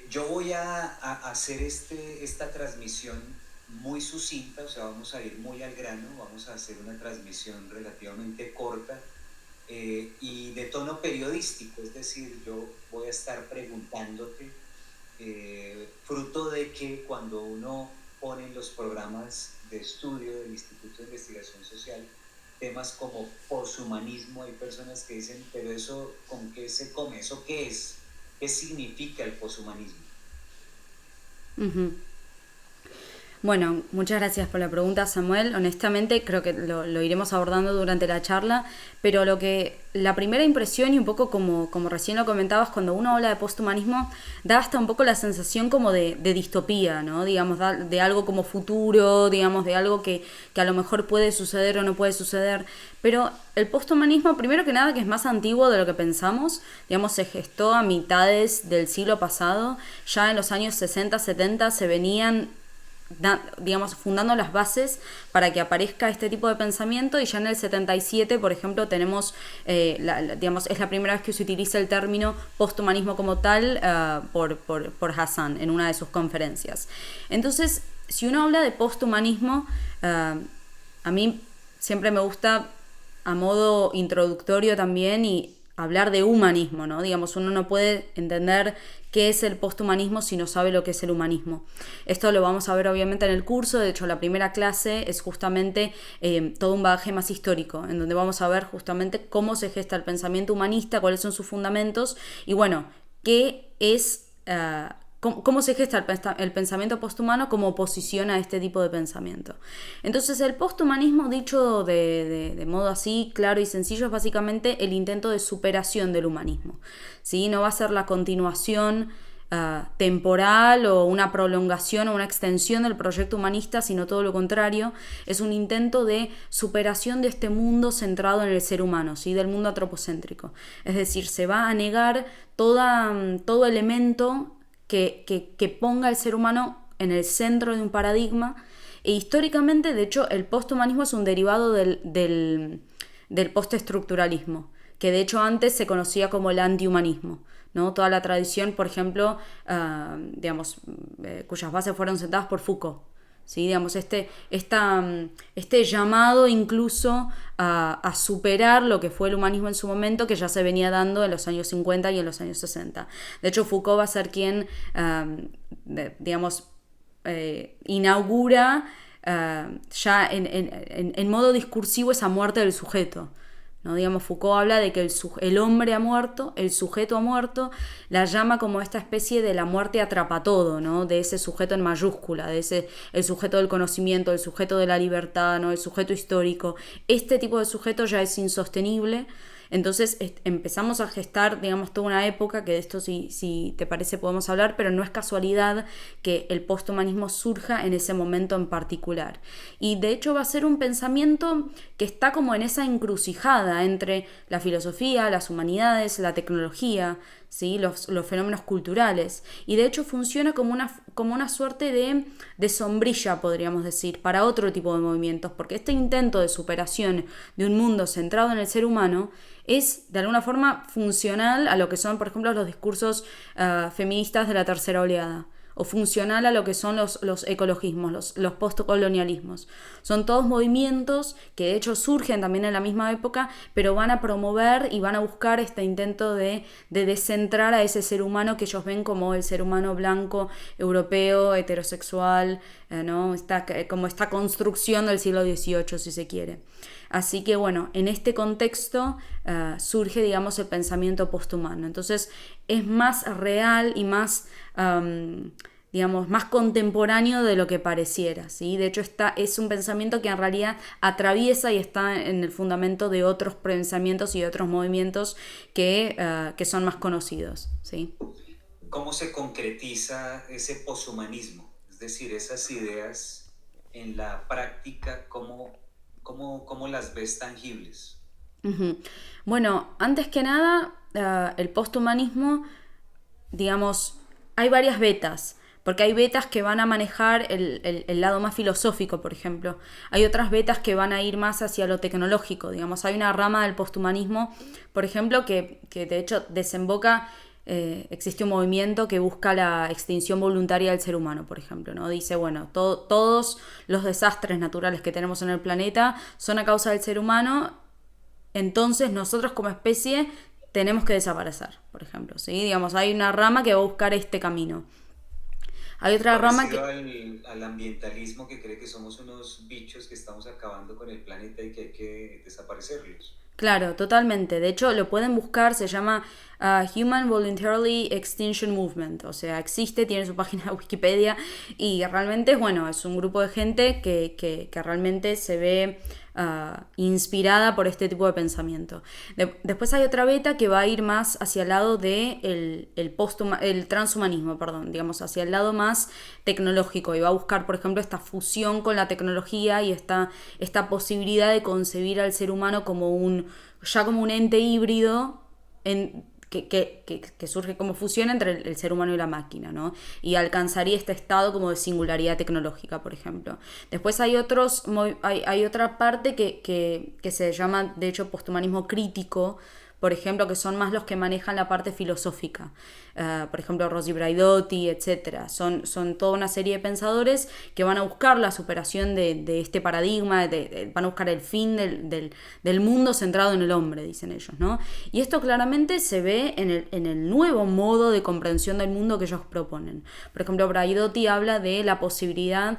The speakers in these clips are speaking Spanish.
Yo voy a hacer esta transmisión muy sucinta, o sea, vamos a ir muy al grano, vamos a hacer una transmisión relativamente corta y de tono periodístico, es decir, yo voy a estar preguntándote, fruto de que cuando uno pone en los programas de estudio del Instituto de Investigación Social temas como poshumanismo, hay personas que dicen, pero eso, ¿con qué se come? ¿Eso qué es? ¿Qué significa el poshumanismo? Ujú. Bueno, muchas gracias por la pregunta, Samuel. Honestamente, creo que lo iremos abordando durante la charla, pero la primera impresión, y un poco como recién lo comentabas, cuando uno habla de posthumanismo, da hasta un poco la sensación como de distopía, ¿no? Digamos, de algo como futuro, digamos, de algo que a lo mejor puede suceder o no puede suceder. Pero el posthumanismo, primero que nada, que es más antiguo de lo que pensamos, digamos, se gestó a mitades del siglo pasado. Ya en los años 60, 70 se venían, digamos, fundando las bases para que aparezca este tipo de pensamiento, y ya en el 77, por ejemplo, tenemos, digamos, es la primera vez que se utiliza el término posthumanismo como tal, por Hassan en una de sus conferencias. Entonces, si uno habla de posthumanismo, a mí siempre me gusta, a modo introductorio también, y hablar de humanismo, ¿no? Digamos, uno no puede entender qué es el posthumanismo si no sabe lo que es el humanismo. Esto lo vamos a ver obviamente en el curso. De hecho, la primera clase es justamente todo un bagaje más histórico, en donde vamos a ver justamente cómo se gesta el pensamiento humanista, cuáles son sus fundamentos y, bueno, qué es... cómo se gesta el pensamiento posthumano como oposición a este tipo de pensamiento. Entonces, el posthumanismo, dicho de modo así claro y sencillo, es básicamente el intento de superación del humanismo, ¿sí? No va a ser la continuación temporal o una prolongación o una extensión del proyecto humanista, sino todo lo contrario, es un intento de superación de este mundo centrado en el ser humano, ¿sí? Del mundo antropocéntrico. Es decir, se va a negar todo elemento que ponga al ser humano en el centro de un paradigma. E históricamente, de hecho, el posthumanismo es un derivado del postestructuralismo, que de hecho antes se conocía como el antihumanismo, ¿no? Toda la tradición, por ejemplo, digamos, cuyas bases fueron sentadas por Foucault. ¿Sí? Digamos, este llamado incluso a superar lo que fue el humanismo en su momento, que ya se venía dando en los años 50 y en los años 60. De hecho, Foucault va a ser quien, digamos, inaugura ya en modo discursivo esa muerte del sujeto. ¿No? Digamos, Foucault habla de que el hombre ha muerto, el sujeto ha muerto, la llama como esta especie de la muerte atrapatodo, ¿no? De ese sujeto en mayúscula, el sujeto del conocimiento, el sujeto de la libertad, ¿no? El sujeto histórico. Este tipo de sujeto ya es insostenible. Entonces empezamos a gestar, digamos, toda una época, que de esto si te parece podemos hablar, pero no es casualidad que el posthumanismo surja en ese momento en particular. Y de hecho va a ser un pensamiento que está como en esa encrucijada entre la filosofía, las humanidades, la tecnología, ¿sí? Los fenómenos culturales. Y de hecho funciona como una suerte de sombrilla, podríamos decir, para otro tipo de movimientos, porque este intento de superación de un mundo centrado en el ser humano es de alguna forma funcional a lo que son, por ejemplo, los discursos feministas de la tercera oleada, o funcional a lo que son los ecologismos, los postcolonialismos. Son todos movimientos que de hecho surgen también en la misma época, pero van a promover y van a buscar este intento de descentrar a ese ser humano que ellos ven como el ser humano blanco, europeo, heterosexual, ¿no? Como esta construcción del siglo XVIII, si se quiere. Así que, bueno, en este contexto surge, digamos, el pensamiento posthumano. Entonces es más real y más, digamos, más contemporáneo de lo que pareciera, ¿sí? De hecho, es un pensamiento que en realidad atraviesa y está en el fundamento de otros pensamientos y de otros movimientos que son más conocidos, ¿sí? ¿Cómo se concretiza ese poshumanismo? Es decir, esas ideas en la práctica, ¿cómo las ves tangibles? Ujú. Bueno, antes que nada, el posthumanismo, digamos, hay varias vetas, porque hay vetas que van a manejar el lado más filosófico, por ejemplo. Hay otras vetas que van a ir más hacia lo tecnológico, digamos. Hay una rama del posthumanismo, por ejemplo, que de hecho desemboca existe un movimiento que busca la extinción voluntaria del ser humano, por ejemplo, ¿no? Dice, bueno, todos los desastres naturales que tenemos en el planeta son a causa del ser humano, entonces nosotros como especie tenemos que desaparecer, por ejemplo, ¿sí? Digamos, hay una rama que va a buscar este camino. Hay otra rama Parecido que, al ambientalismo que cree que somos unos bichos que estamos acabando con el planeta y que hay que desaparecerlos. claro, totalmente. De hecho, lo pueden buscar, se llama Human Voluntarily Extinction Movement. O sea, existe, tiene su página de Wikipedia y realmente, bueno, es un grupo de gente que realmente se ve inspirada por este tipo de pensamiento. Después hay otra beta que va a ir más hacia el lado de el transhumanismo, perdón, digamos, hacia el lado más tecnológico y va a buscar, por ejemplo, esta fusión con la tecnología y esta posibilidad de concebir al ser humano ya como un ente híbrido que surge como fusión entre el ser humano y la máquina, ¿no? Y alcanzaría este estado como de singularidad tecnológica, por ejemplo. Después hay otra parte que se llama, de hecho, posthumanismo crítico, por ejemplo, que son más los que manejan la parte filosófica. Por ejemplo, Rossi Braidotti, etcétera. Son toda una serie de pensadores que van a buscar la superación de este paradigma, van a buscar el fin del mundo centrado en el hombre, dicen ellos, ¿no? Y esto claramente se ve en el nuevo modo de comprensión del mundo que ellos proponen. Por ejemplo, Braidotti habla de la posibilidad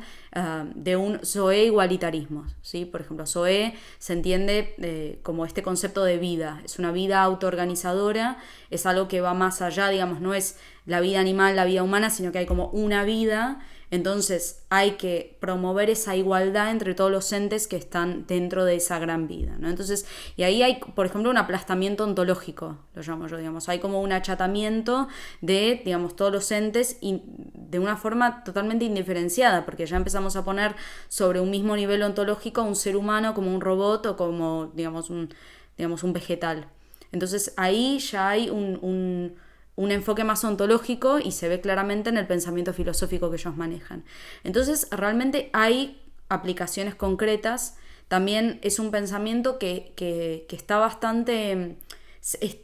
de un Zoé igualitarismo, ¿sí? Por ejemplo, Zoé se entiende como este concepto de vida, es una vida autoorganizadora, es algo que va más allá, digamos, no es la vida animal, la vida humana, sino que hay como una vida, entonces hay que promover esa igualdad entre todos los entes que están dentro de esa gran vida, ¿no? Entonces, y ahí hay, por ejemplo, un aplastamiento ontológico, lo llamo yo, digamos, hay como un achatamiento de, digamos, todos los entes y de una forma totalmente indiferenciada, porque ya empezamos a poner sobre un mismo nivel ontológico a un ser humano como un robot o como, digamos, un vegetal. Entonces ahí ya hay un enfoque más ontológico y se ve claramente en el pensamiento filosófico que ellos manejan. Entonces realmente hay aplicaciones concretas. También es un pensamiento que está bastante...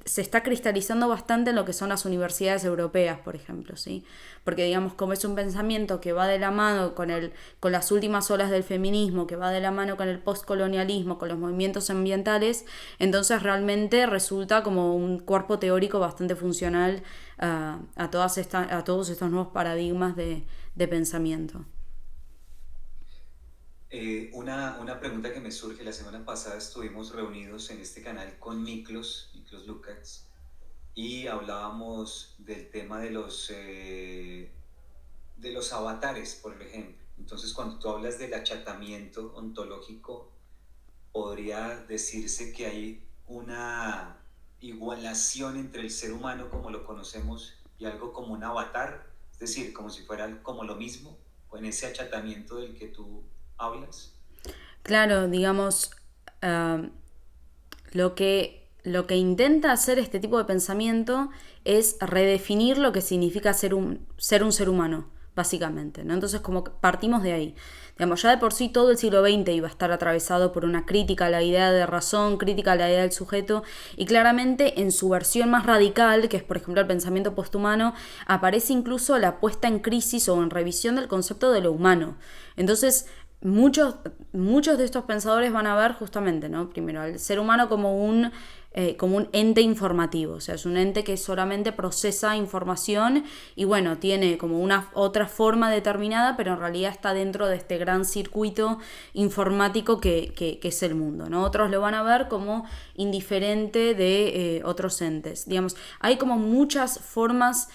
Se está cristalizando bastante en lo que son las universidades europeas, por ejemplo, ¿sí? Porque, digamos, como es un pensamiento que va de la mano con las últimas olas del feminismo, que va de la mano con el postcolonialismo, con los movimientos ambientales, entonces realmente resulta como un cuerpo teórico bastante funcional a todos estos nuevos paradigmas de pensamiento. Una pregunta que me surge, la semana pasada estuvimos reunidos en este canal con Miklos Lukács, y hablábamos del tema de los avatares, por ejemplo. Entonces, cuando tú hablas del achatamiento ontológico, podría decirse que hay una igualación entre el ser humano como lo conocemos y algo como un avatar, es decir, como si fuera como lo mismo, con ese achatamiento del que tú hablas. Claro, digamos, uh, lo que intenta hacer este tipo de pensamiento es redefinir lo que significa ser un ser humano, básicamente, ¿no? Entonces, como partimos de ahí. Digamos, ya de por sí todo el siglo XX iba a estar atravesado por una crítica a la idea de razón, crítica a la idea del sujeto, y claramente en su versión más radical, que es por ejemplo el pensamiento posthumano, aparece incluso la puesta en crisis o en revisión del concepto de lo humano. Entonces, muchos de estos pensadores van a ver justamente, ¿no? Primero, al ser humano como un ente informativo, o sea, es un ente que solamente procesa información y bueno, tiene como una otra forma determinada, pero en realidad está dentro de este gran circuito informático que es el mundo, ¿no? Otros lo van a ver como indiferente de otros entes. Digamos, hay como muchas formas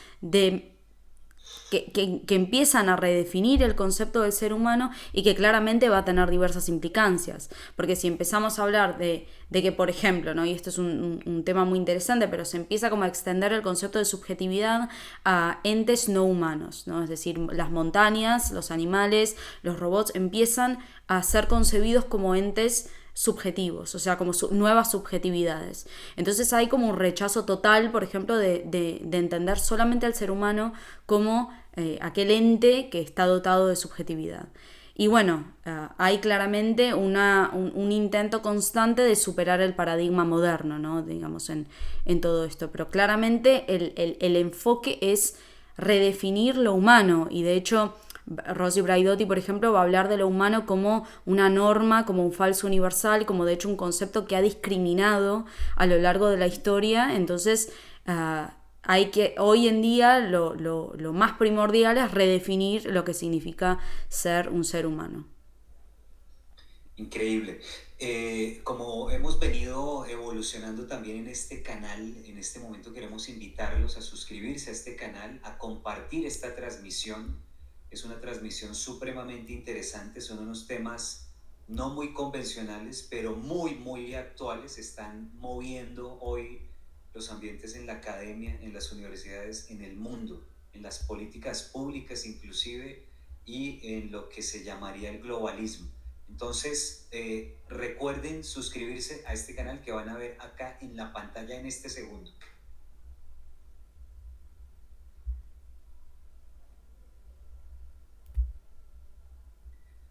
que empiezan a redefinir el concepto del ser humano y que claramente va a tener diversas implicancias. Porque si empezamos a hablar de que, por ejemplo, ¿no? Y esto es un tema muy interesante, pero se empieza como a extender el concepto de subjetividad a entes no humanos, ¿no? Es decir, las montañas, los animales, los robots empiezan a ser concebidos como entes subjetivos, o sea, como nuevas subjetividades. Entonces hay como un rechazo total, por ejemplo, de entender solamente al ser humano como aquel ente que está dotado de subjetividad. Y bueno, hay claramente un intento constante de superar el paradigma moderno, ¿no? Digamos, en todo esto. Pero claramente el enfoque es redefinir lo humano. Y de hecho, Rosy Braidotti, por ejemplo, va a hablar de lo humano como una norma, como un falso universal, como de hecho un concepto que ha discriminado a lo largo de la historia. Entonces, hay que, hoy en día, lo más primordial es redefinir lo que significa ser un ser humano. Increíble. Como hemos venido evolucionando también en este canal, en este momento queremos invitarlos a suscribirse a este canal, a compartir esta transmisión. Es una transmisión supremamente interesante, son unos temas no muy convencionales, pero muy, muy actuales. Están moviendo hoy los ambientes en la academia, en las universidades, en el mundo, en las políticas públicas inclusive, y en lo que se llamaría el globalismo. Entonces, recuerden suscribirse a este canal que van a ver acá en la pantalla en este segundo.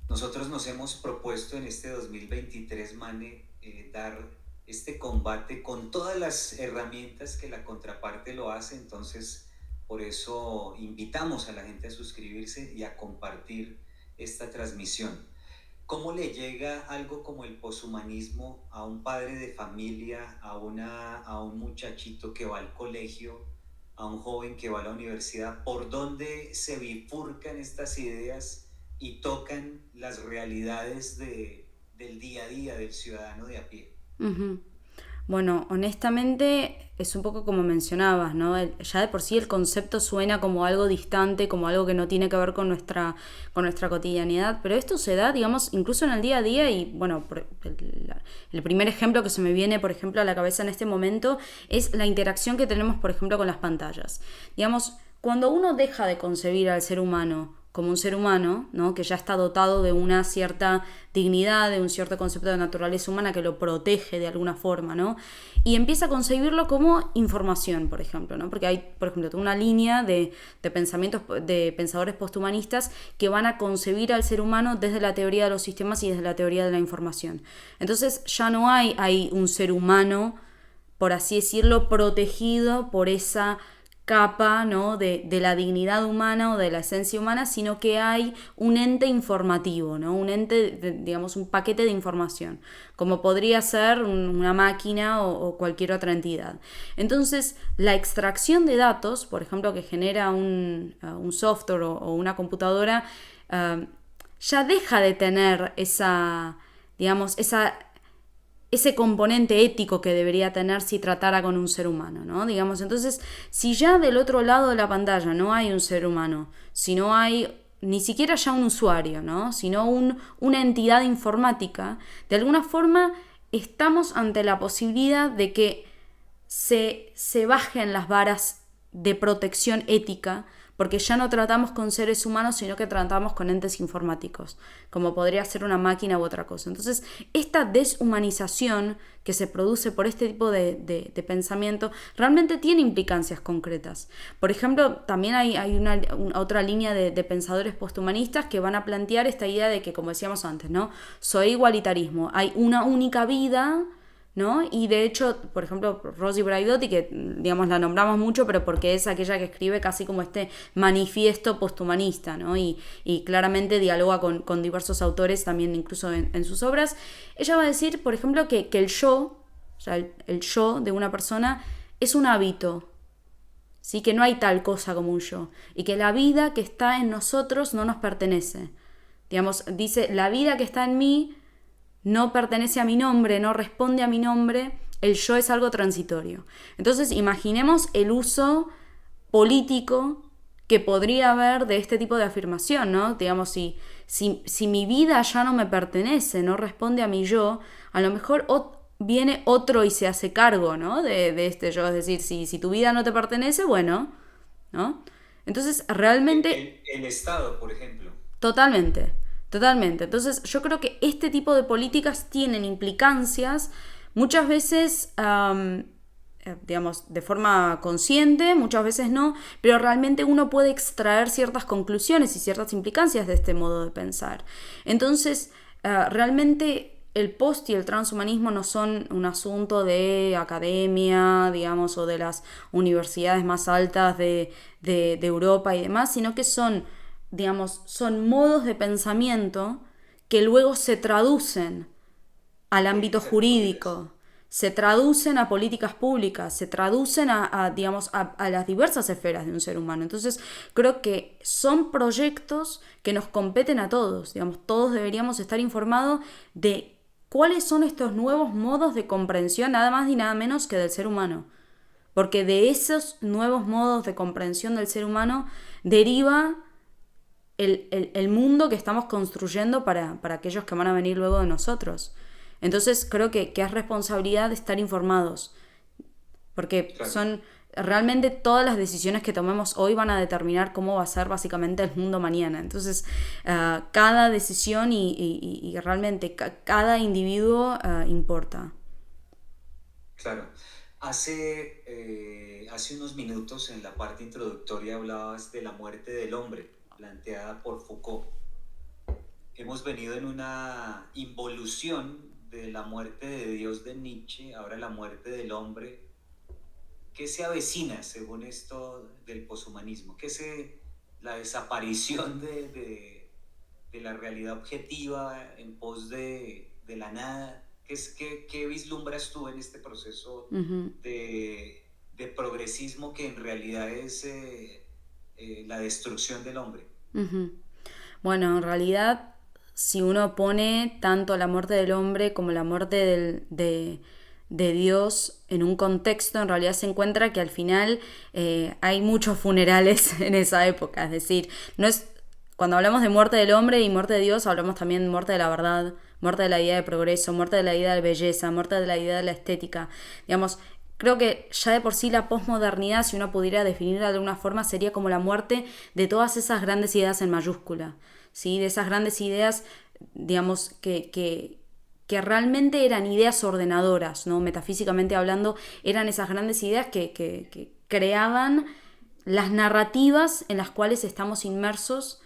Nosotros nos hemos propuesto en este 2023, Mane, dar este combate con todas las herramientas que la contraparte lo hace. Entonces, por eso invitamos a la gente a suscribirse y a compartir esta transmisión. ¿Cómo le llega algo como el poshumanismo a un padre de familia, a un muchachito que va al colegio, a un joven que va a la universidad? ¿Por dónde se bifurcan estas ideas y tocan las realidades del día a día del ciudadano de a pie? Ujú. Bueno, honestamente es un poco como mencionabas, ¿no? Ya de por sí el concepto suena como algo distante, como algo que no tiene que ver con nuestra cotidianidad, pero esto se da, digamos, incluso en el día a día y, bueno, el primer ejemplo que se me viene, por ejemplo, a la cabeza en este momento es la interacción que tenemos, por ejemplo, con las pantallas. Digamos, cuando uno deja de concebir al ser humano como un ser humano, ¿no? Que ya está dotado de una cierta dignidad, de un cierto concepto de naturaleza humana que lo protege de alguna forma, ¿no? Y empieza a concebirlo como información, por ejemplo, ¿no? Porque hay, por ejemplo, toda una línea de pensamientos, de pensadores posthumanistas que van a concebir al ser humano desde la teoría de los sistemas y desde la teoría de la información. Entonces ya no hay un ser humano, por así decirlo, protegido por esa capa, ¿no? de la dignidad humana o de la esencia humana, sino que hay un ente informativo, ¿no? Un ente, digamos, un paquete de información, como podría ser una máquina o cualquier otra entidad. Entonces, la extracción de datos, por ejemplo, que genera un software o una computadora, ya deja de tener digamos, ese componente ético que debería tener si tratara con un ser humano, ¿no? Digamos, entonces, si ya del otro lado de la pantalla no hay un ser humano, si no hay ni siquiera ya un usuario, ¿no? Sino una entidad informática, de alguna forma estamos ante la posibilidad de que se bajen las varas de protección ética, porque ya no tratamos con seres humanos, sino que tratamos con entes informáticos, como podría ser una máquina u otra cosa. Entonces, esta deshumanización que se produce por este tipo de pensamiento realmente tiene implicancias concretas. Por ejemplo, también hay otra línea de pensadores posthumanistas que van a plantear esta idea de que, como decíamos antes, ¿no? Soy igualitarismo, hay una única vida, ¿no? Y de hecho, por ejemplo, Rosy Braidotti, que digamos la nombramos mucho, pero porque es aquella que escribe casi como este manifiesto posthumanista, ¿no? Y claramente dialoga con diversos autores también, incluso en sus obras. Ella va a decir, por ejemplo, que el yo, o sea, el yo de una persona es un hábito, ¿sí? Que no hay tal cosa como un yo, y que la vida que está en nosotros no nos pertenece. Digamos, dice, la vida que está en mí no pertenece a mi nombre, no responde a mi nombre, el yo es algo transitorio. Entonces imaginemos el uso político que podría haber de este tipo de afirmación, ¿no? Digamos, si mi vida ya no me pertenece, no responde a mi yo, a lo mejor viene otro y se hace cargo, ¿no? De este yo, es decir, si tu vida no te pertenece, bueno, ¿no? Entonces, realmente El Estado, por ejemplo. totalmente, totalmente. Entonces yo creo que este tipo de políticas tienen implicancias muchas veces digamos, de forma consciente, muchas veces no, pero realmente uno puede extraer ciertas conclusiones y ciertas implicancias de este modo de pensar. Entonces, realmente el post y el transhumanismo no son un asunto de academia, digamos, o de las universidades más altas de Europa y demás, sino que son, digamos, son modos de pensamiento que luego se traducen al ámbito jurídico, se traducen a políticas públicas, se traducen digamos, a las diversas esferas de un ser humano. Entonces, creo que son proyectos que nos competen a todos. Digamos, todos deberíamos estar informados de cuáles son estos nuevos modos de comprensión, nada más y nada menos que del ser humano. Porque de esos nuevos modos de comprensión del ser humano deriva el mundo que estamos construyendo para aquellos que van a venir luego de nosotros. Entonces creo que es responsabilidad de estar informados, porque Claro. son realmente todas las decisiones que tomemos hoy van a determinar cómo va a ser básicamente el mundo mañana. Entonces cada decisión y realmente cada individuo importa. Claro. Hace unos minutos en la parte introductoria hablabas de la muerte del hombre, planteada por Foucault. Hemos venido en una involución de la muerte de Dios de Nietzsche, ahora la muerte del hombre. ¿Qué se avecina según esto del poshumanismo? La desaparición de la realidad objetiva en pos de la nada? ¿Qué vislumbras tú en este proceso Uh-huh. de progresismo que en realidad es la destrucción del hombre? Uh-huh. Bueno, en realidad, si uno pone tanto la muerte del hombre como la muerte de Dios en un contexto, en realidad se encuentra que al final hay muchos funerales en esa época. Es decir, no es cuando hablamos de muerte del hombre y muerte de Dios, hablamos también de muerte de la verdad, muerte de la idea de progreso, muerte de la idea de belleza, muerte de la idea de la estética. Digamos, creo que ya de por sí la posmodernidad, si uno pudiera definirla de alguna forma, sería como la muerte de todas esas grandes ideas en mayúscula, ¿sí? De esas grandes ideas, digamos, que realmente eran ideas ordenadoras, ¿no? Metafísicamente hablando, eran esas grandes ideas que creaban las narrativas en las cuales estamos inmersos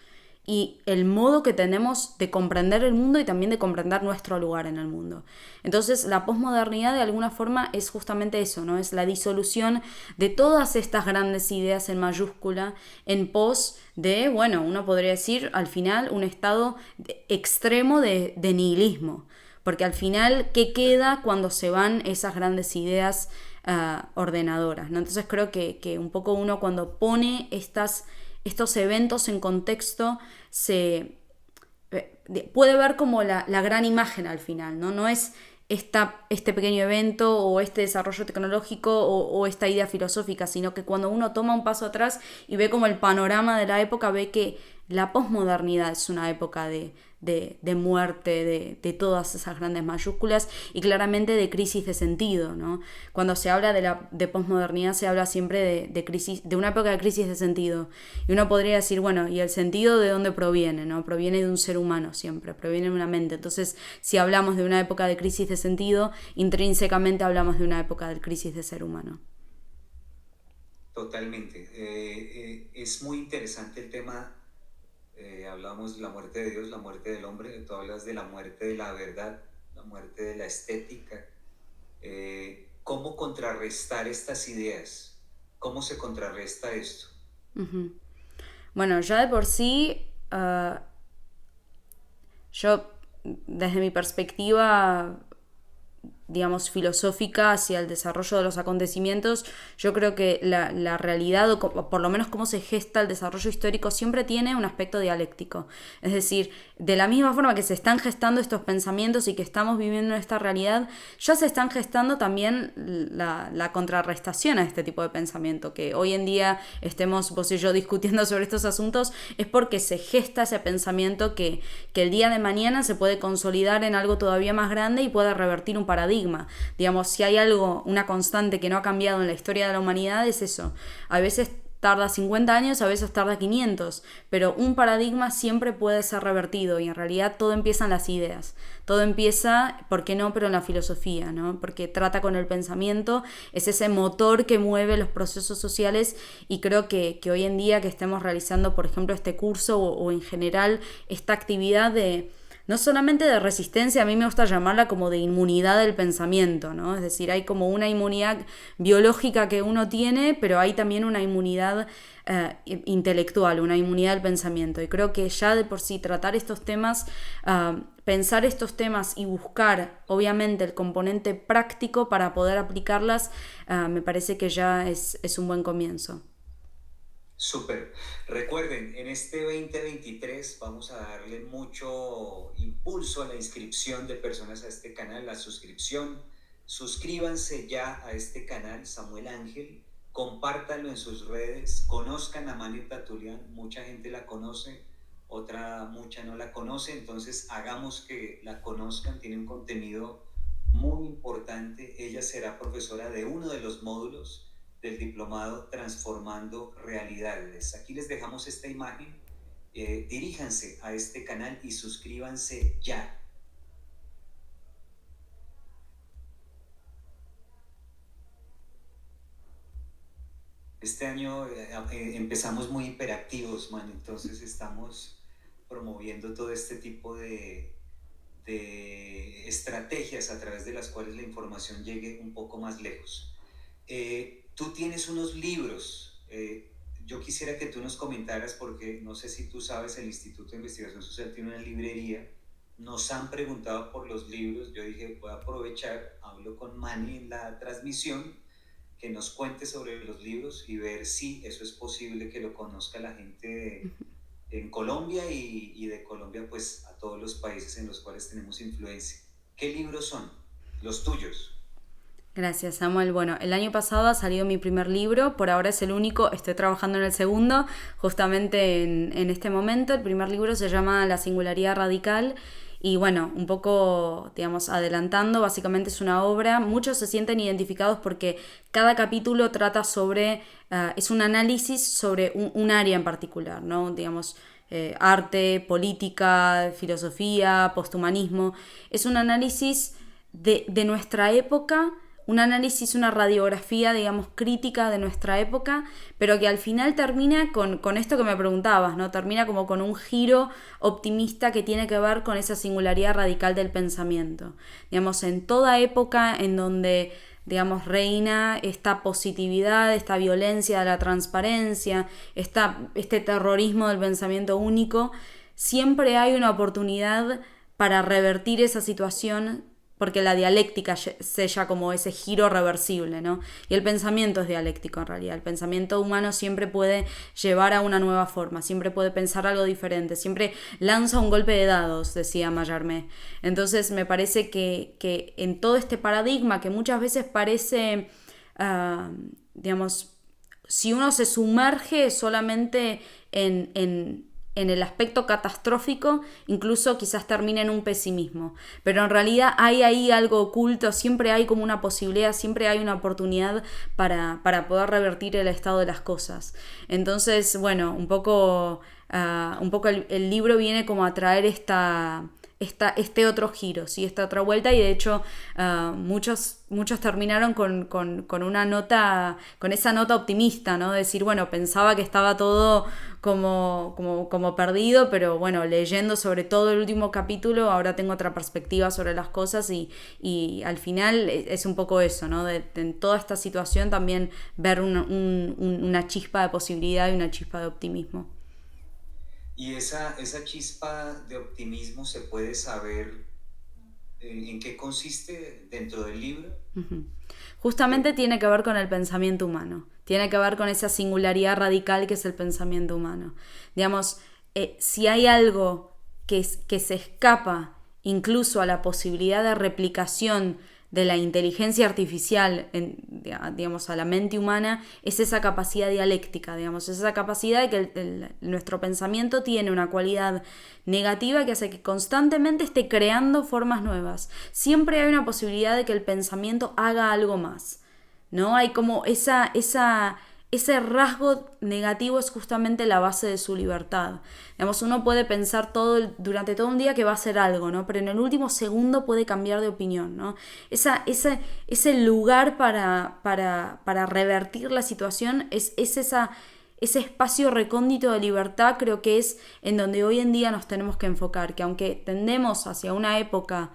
y el modo que tenemos de comprender el mundo y también de comprender nuestro lugar en el mundo. Entonces, la posmodernidad de alguna forma es justamente eso, ¿no? Es la disolución de todas estas grandes ideas en mayúscula en pos de, bueno, uno podría decir al final un estado extremo de nihilismo. Porque al final, ¿qué queda cuando se van esas grandes ideas ordenadoras, ¿no? Entonces creo que un poco uno cuando pone estos eventos en contexto puede ver como la gran imagen al final, ¿no? No es este pequeño evento o este desarrollo tecnológico o esta idea filosófica, sino que cuando uno toma un paso atrás y ve como el panorama de la época, ve que la posmodernidad es una época de muerte, de todas esas grandes mayúsculas y claramente de crisis de sentido, ¿no? Cuando se habla de posmodernidad se habla siempre de crisis, de una época de crisis de sentido. Y uno podría decir, bueno, ¿y el sentido de dónde proviene? ¿No? Proviene de un ser humano siempre, proviene de una mente. Entonces, si hablamos de una época de crisis de sentido, intrínsecamente hablamos de una época de crisis de ser humano. Totalmente. Es muy interesante el tema. Hablamos de la muerte de Dios, la muerte del hombre, tú hablas de la muerte de la verdad, la muerte de la estética. ¿Cómo contrarrestar estas ideas? ¿Cómo se contrarresta esto? Uh-huh. Bueno, ya de por sí, yo desde mi perspectiva, digamos, filosófica hacia el desarrollo de los acontecimientos, yo creo que la realidad, o por lo menos cómo se gesta el desarrollo histórico, siempre tiene un aspecto dialéctico. Es decir, de la misma forma que se están gestando estos pensamientos y que estamos viviendo esta realidad, ya se están gestando también la contrarrestación a este tipo de pensamiento. Que hoy en día estemos vos y yo discutiendo sobre estos asuntos es porque se gesta ese pensamiento que el día de mañana se puede consolidar en algo todavía más grande y pueda revertir un paradigma. Digamos, si hay algo, una constante que no ha cambiado en la historia de la humanidad, es eso. A veces tarda 50 años, a veces tarda 500, pero un paradigma siempre puede ser revertido y en realidad todo empieza en las ideas. Todo empieza, ¿por qué no?, pero en la filosofía, ¿no? Porque trata con el pensamiento, es ese motor que mueve los procesos sociales y creo que hoy en día que estemos realizando, por ejemplo, este curso o en general esta actividad de no solamente de resistencia, a mí me gusta llamarla como de inmunidad del pensamiento, ¿no? Es decir, hay como una inmunidad biológica que uno tiene, pero hay también una inmunidad intelectual, una inmunidad del pensamiento. Y creo que ya de por sí tratar estos temas, pensar estos temas y buscar, obviamente, el componente práctico para poder aplicarlas, me parece que ya es un buen comienzo. Súper. Recuerden, en este 2023 vamos a darle mucho impulso a la inscripción de personas a este canal, la suscripción. Suscríbanse ya a este canal, Samuel Ángel. Compártanlo en sus redes. Conozcan a Mani Tatulian. Mucha gente la conoce, mucha no la conoce. Entonces, hagamos que la conozcan. Tiene un contenido muy importante. Ella será profesora de uno de los módulos del diplomado Transformando Realidades. Aquí les dejamos esta imagen. Diríjanse a este canal y suscríbanse ya. Este año empezamos muy hiperactivos, man, entonces estamos promoviendo todo este tipo de estrategias a través de las cuales la información llegue un poco más lejos. Tú tienes unos libros, yo quisiera que tú nos comentaras porque no sé si tú sabes, el Instituto de Investigación Social tiene una librería, nos han preguntado por los libros, yo dije voy a aprovechar, hablo con Mani en la transmisión, que nos cuente sobre los libros y ver si eso es posible que lo conozca la gente en Colombia y de Colombia pues a todos los países en los cuales tenemos influencia. ¿Qué libros son los tuyos? Gracias, Samuel. Bueno, el año pasado ha salido mi primer libro, por ahora es el único, estoy trabajando en el segundo, justamente en este momento. El primer libro se llama La Singularidad Radical y bueno, un poco, digamos, adelantando, básicamente es una obra, muchos se sienten identificados porque cada capítulo trata sobre, es un análisis sobre un área en particular, ¿no? Digamos, arte, política, filosofía, posthumanismo. Es un análisis de nuestra época, un análisis, una radiografía, digamos, crítica de nuestra época, pero que al final termina con esto que me preguntabas, ¿no? Termina como con un giro optimista que tiene que ver con esa singularidad radical del pensamiento. Digamos, en toda época en donde, digamos, reina esta positividad, esta violencia de la transparencia, este terrorismo del pensamiento único, siempre hay una oportunidad para revertir esa situación porque la dialéctica sella como ese giro reversible, ¿no? Y el pensamiento es dialéctico en realidad. El pensamiento humano siempre puede llevar a una nueva forma, siempre puede pensar algo diferente, siempre lanza un golpe de dados, decía Mallarmé. Entonces me parece que en todo este paradigma que muchas veces parece, digamos, si uno se sumerge solamente en el aspecto catastrófico, incluso quizás termine en un pesimismo. Pero en realidad hay ahí algo oculto, siempre hay como una posibilidad, siempre hay una oportunidad para poder revertir el estado de las cosas. Entonces, bueno, un poco el libro viene como a traer este otro giro, ¿sí? Esta otra vuelta, y de hecho muchos terminaron con una nota, con esa nota optimista, ¿no? Decir, bueno, pensaba que estaba todo como perdido, pero bueno, leyendo sobre todo el último capítulo, ahora tengo otra perspectiva sobre las cosas y al final es un poco eso, ¿no? En toda esta situación también ver una chispa de posibilidad y una chispa de optimismo. Y esa chispa de optimismo se puede saber en qué consiste dentro del libro. Uh-huh. Justamente tiene que ver con el pensamiento humano, tiene que ver con esa singularidad radical que es el pensamiento humano. Digamos, si hay algo que se escapa incluso a la posibilidad de replicación de la inteligencia artificial, digamos, a la mente humana, es esa capacidad dialéctica, digamos, es esa capacidad de que nuestro pensamiento tiene una cualidad negativa que hace que constantemente esté creando formas nuevas. Siempre hay una posibilidad de que el pensamiento haga algo más, ¿no? Hay como ese rasgo negativo es justamente la base de su libertad. Digamos, uno puede pensar durante todo un día que va a hacer algo, ¿no? Pero en el último segundo puede cambiar de opinión, ¿no? Ese lugar para revertir la situación ese espacio recóndito de libertad, creo que es en donde hoy en día nos tenemos que enfocar, que aunque tendemos hacia una época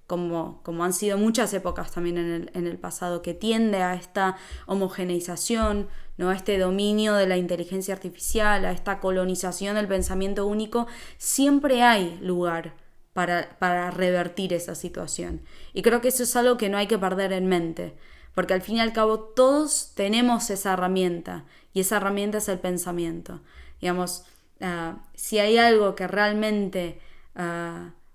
como han sido muchas épocas también en el pasado, que tiende a esta homogeneización, ¿no? A este dominio de la inteligencia artificial, a esta colonización del pensamiento único, siempre hay lugar para revertir esa situación. Y creo que eso es algo que no hay que perder en mente, porque al fin y al cabo todos tenemos esa herramienta, y esa herramienta es el pensamiento. Digamos, si hay algo que realmente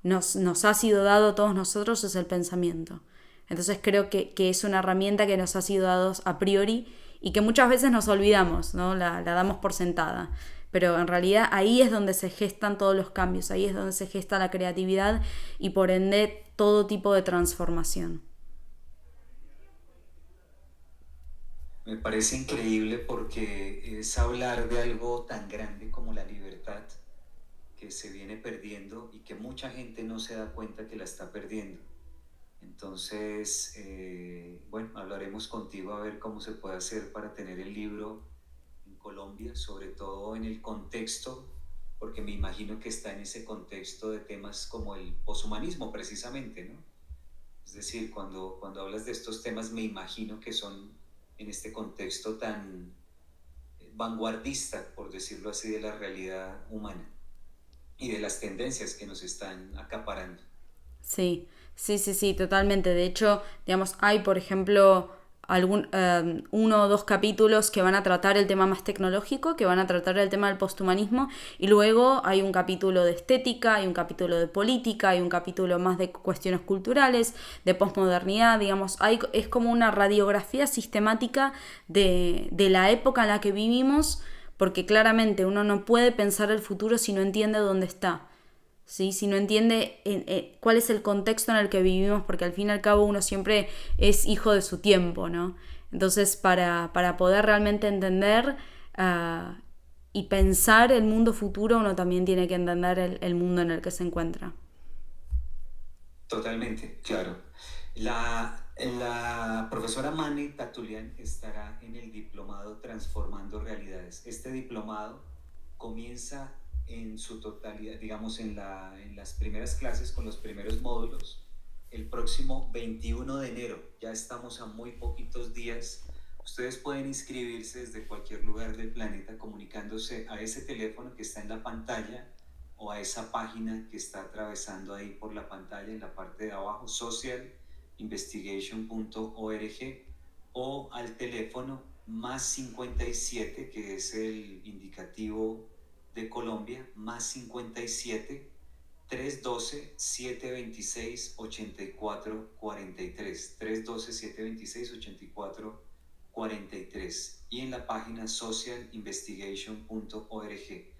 nos ha sido dado a todos nosotros es el pensamiento. Entonces creo que es una herramienta que nos ha sido dada a priori y que muchas veces nos olvidamos, ¿no? La damos por sentada. Pero en realidad ahí es donde se gestan todos los cambios, ahí es donde se gesta la creatividad y por ende todo tipo de transformación. Me parece increíble porque es hablar de algo tan grande como la libertad que se viene perdiendo y que mucha gente no se da cuenta que la está perdiendo. Entonces, bueno, hablaremos contigo a ver cómo se puede hacer para tener el libro en Colombia, sobre todo en el contexto, porque me imagino que está en ese contexto de temas como el poshumanismo precisamente, ¿no? Es decir, cuando hablas de estos temas me imagino que son en este contexto tan vanguardista, por decirlo así, de la realidad humana y de las tendencias que nos están acaparando. Sí, sí, totalmente. De hecho, digamos, hay, por ejemplo, uno o dos capítulos que van a tratar el tema más tecnológico, que van a tratar el tema del posthumanismo, y luego hay un capítulo de estética, hay un capítulo de política, hay un capítulo más de cuestiones culturales, de posmodernidad, digamos, es como una radiografía sistemática de la época en la que vivimos, porque claramente uno no puede pensar el futuro si no entiende dónde está. ¿Sí? Si no entiende cuál es el contexto en el que vivimos, porque al fin y al cabo uno siempre es hijo de su tiempo, ¿no? Entonces, para poder realmente entender y pensar el mundo futuro, uno también tiene que entender el mundo en el que se encuentra. Totalmente, claro. La profesora Mani Tatulian estará en el diplomado Transformando Realidades. Este diplomado comienza en su totalidad, digamos, en las primeras clases con los primeros módulos, el próximo 21 de enero. Ya estamos a muy poquitos días. Ustedes pueden inscribirse desde cualquier lugar del planeta comunicándose a ese teléfono que está en la pantalla o a esa página que está atravesando ahí por la pantalla en la parte de abajo, socialinvestigation.org, o al teléfono más 57, que es el indicativo de Colombia, más 57 312-726-8443, 312-726-8443, y en la página socialinvestigation.org.